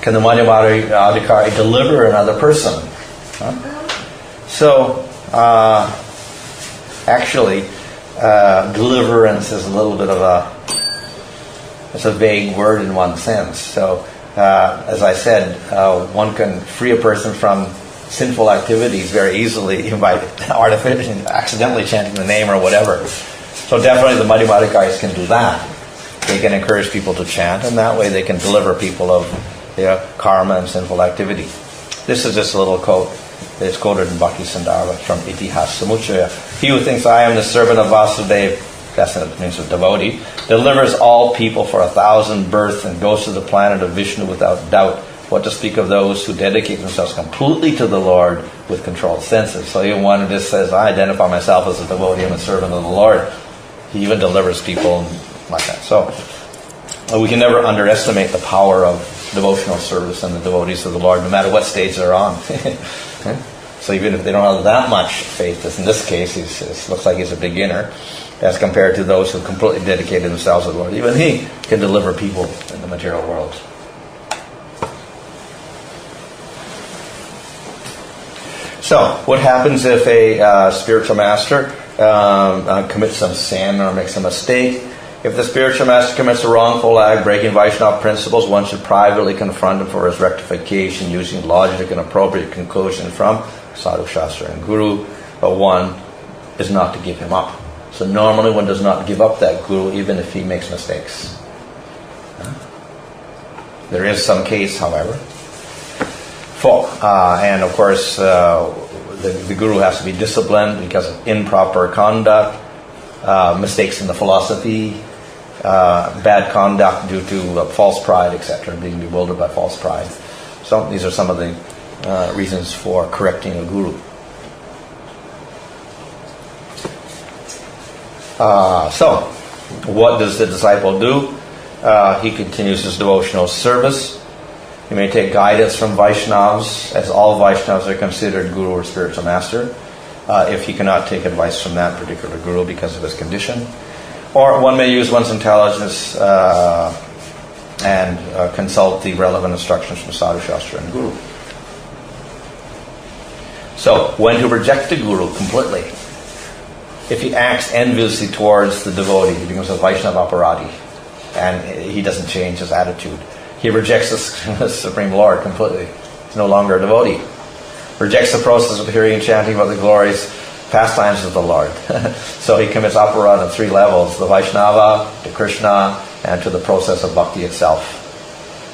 can the Madhyamadikari deliver another person? So, actually, deliverance is a little bit of it's a vague word in one sense. So, as I said, one can free a person from sinful activities very easily by accidentally chanting the name or whatever. So definitely the Madhyamadikaris can do that. They can encourage people to chant, and that way they can deliver people of karma and sinful activity. This is just a little quote. It's quoted in Bhakti Sandarbha from Itihas Samuchaya. He who thinks I am the servant of Vasudeva, that's what it means of devotee, delivers all people for 1,000 births and goes to the planet of Vishnu without doubt. What to speak of those who dedicate themselves completely to the Lord with controlled senses. So even one who just says, I identify myself as a devotee, I'm a servant of the Lord, he even delivers people like that. So we can never underestimate the power of devotional service and the devotees of the Lord, no matter what stage they're on. So even if they don't have that much faith, as in this case, it looks like he's a beginner, as compared to those who completely dedicated themselves to the Lord. Even he can deliver people in the material world. So, what happens if a spiritual master commits some sin or makes a mistake? If the spiritual master commits a wrongful act, breaking Vaishnava principles, one should privately confront him for his rectification using logic and appropriate conclusion from Sadhu, Shastra, and Guru, but one is not to give him up. So normally one does not give up that Guru even if he makes mistakes. There is some case, however. And of course, the Guru has to be disciplined because of improper conduct, mistakes in the philosophy, bad conduct due to false pride, etc., being bewildered by false pride. So these are some of the reasons for correcting a Guru. So, what does the disciple do? He continues his devotional service. He may take guidance from Vaishnavas, as all Vaishnavas are considered Guru or spiritual master, if he cannot take advice from that particular Guru because of his condition. Or one may use one's intelligence and consult the relevant instructions from Sadhu, Shastra, and Guru. So, when to reject the Guru completely? If he acts enviously towards the devotee, he becomes a Vaishnava aparadi, and he doesn't change his attitude. He rejects the Supreme Lord completely. He's no longer a devotee. Rejects the process of hearing and chanting about the glorious pastimes of the Lord. So he commits aparad on 3 levels: the Vaishnava, to Krishna, and to the process of bhakti itself.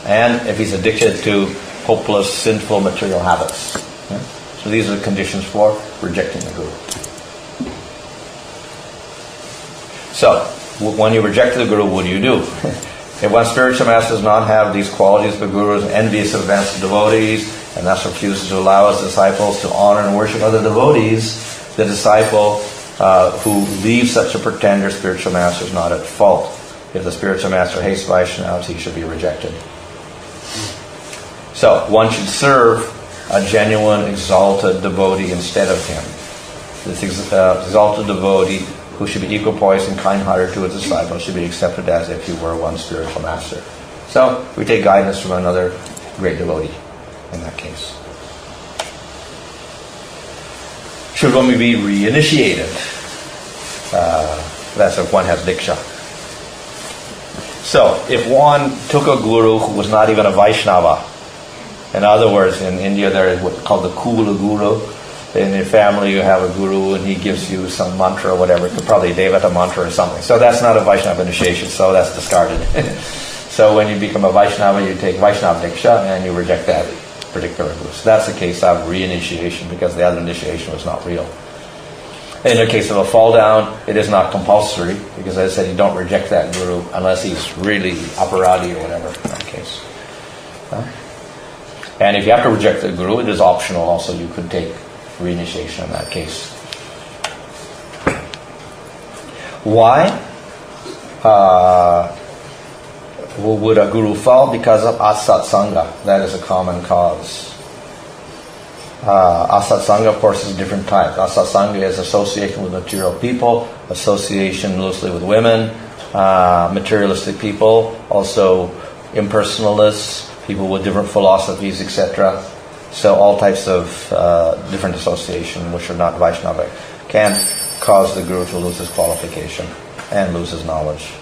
And if he's addicted to hopeless, sinful material habits. So these are the conditions for rejecting the Guru. So, when you reject the Guru, what do? If one spiritual master does not have these qualities of the Guru, is envious of advanced devotees, and thus refuses to allow his disciples to honor and worship other devotees, the disciple who leaves such a pretender spiritual master is not at fault. If the spiritual master hates Vaishnavas, he should be rejected. So, one should serve a genuine, exalted devotee instead of him. This exalted devotee, who should be equipoised and kind-hearted to his disciples, should be accepted as if he were one spiritual master. So, we take guidance from another great devotee in that case. Should one be reinitiated? That's if one has diksha. So, if one took a Guru who was not even a Vaishnava, in other words, in India there is what's called the Kula Guru. In your family you have a Guru and he gives you some mantra or whatever, probably Devata mantra or something. So that's not a Vaishnava initiation, so that's discarded. So when you become a Vaishnava, you take Vaishnava Diksha and you reject that particular Guru. So that's a case of reinitiation because the other initiation was not real. In the case of a fall down, it is not compulsory because, as I said, you don't reject that Guru unless he's really aparadi or whatever in that case. And if you have to reject the Guru, it is optional also. You could take reinitiation in that case. Why would a Guru fall? Because of asatsanga. That is a common cause. Asatsanga, of course, is a different type. Asatsanga is association with material people, association loosely with women, materialistic people, also impersonalists, people with different philosophies, etc. So all types of different association which are not Vaishnava can cause the guru to lose his qualification and lose his knowledge.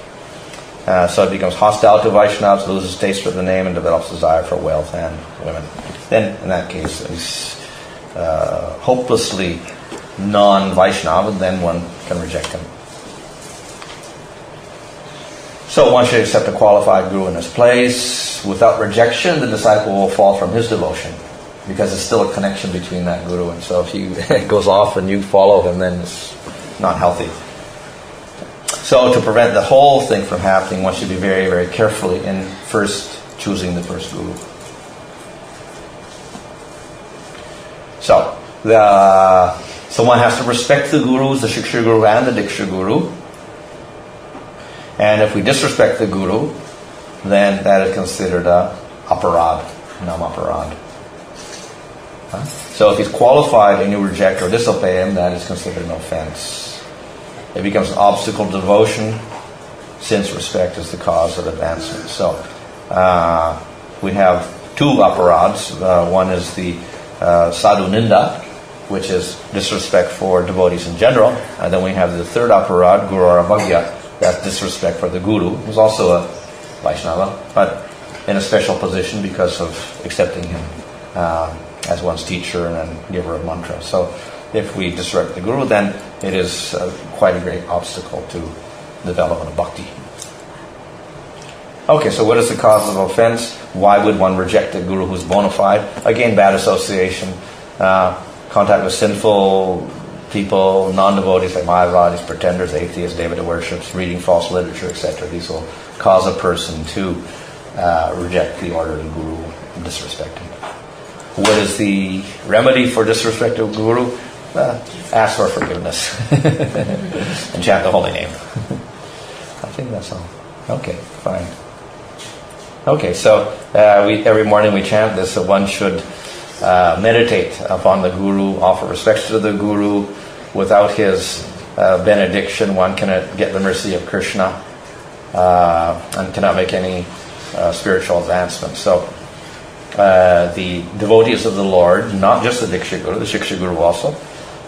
So it becomes hostile to Vaishnavas, loses taste for the name, and develops desire for wealth and women. Then, in that case, he's hopelessly non-Vaishnava, then one can reject him. So one should accept a qualified guru in his place. Without rejection, the disciple will fall from his devotion, because there's still a connection between that guru. And so if he goes off and you follow him, then it's not healthy. So to prevent the whole thing from happening, one should be very, very carefully in first choosing the first guru. So one has to respect the gurus, the Shiksha Guru and the Diksha Guru. And if we disrespect the guru, then that is considered a aparad, nam aparad. So if he's qualified and you reject or disobey him, that is considered an offense. It becomes an obstacle to devotion, since respect is the cause of advancement. So we have two aparads. One is the sadhu ninda, which is disrespect for devotees in general. And then we have the third aparad, guru arabhagya, that's disrespect for the guru, who's also a Vaishnava, but in a special position because of accepting him as one's teacher and giver of mantra. So if we disrespect the guru, then it is quite a great obstacle to development of bhakti. Okay, so what is the cause of offense? Why would one reject a guru who's bona fide? Again, bad association, contact with sinful people, non-devotees like Mayavadis, pretenders, atheists, Devata worships, reading false literature, etc. These will cause a person to reject the order of the guru and disrespect him. What is the remedy for disrespect of guru? Ask for forgiveness and chant the holy name. I think that's all. Okay, fine. Okay, so every morning we chant this, so one should meditate upon the guru, offer respects to the guru. Without his benediction, one cannot get the mercy of Krishna and cannot make any spiritual advancement. So the devotees of the Lord, not just the Diksha Guru, the Shiksha Guru also,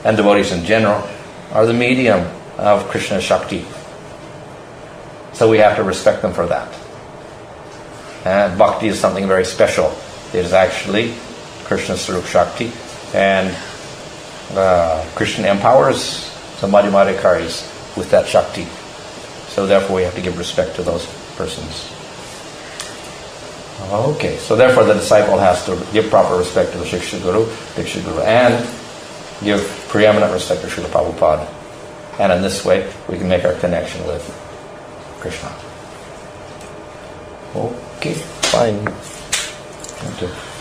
and devotees in general, are the medium of Krishna's Shakti. So we have to respect them for that. And bhakti is something very special. It is actually Krishna's Sarup Shakti, and Krishna empowers the Madhyamadhikaris with that Shakti. So therefore we have to give respect to those persons. Okay, so therefore the disciple has to give proper respect to the Shiksha Guru, Diksha Guru, and give preeminent respect to Srila Prabhupada. And in this way we can make our connection with Krishna. Okay, fine. Thank you.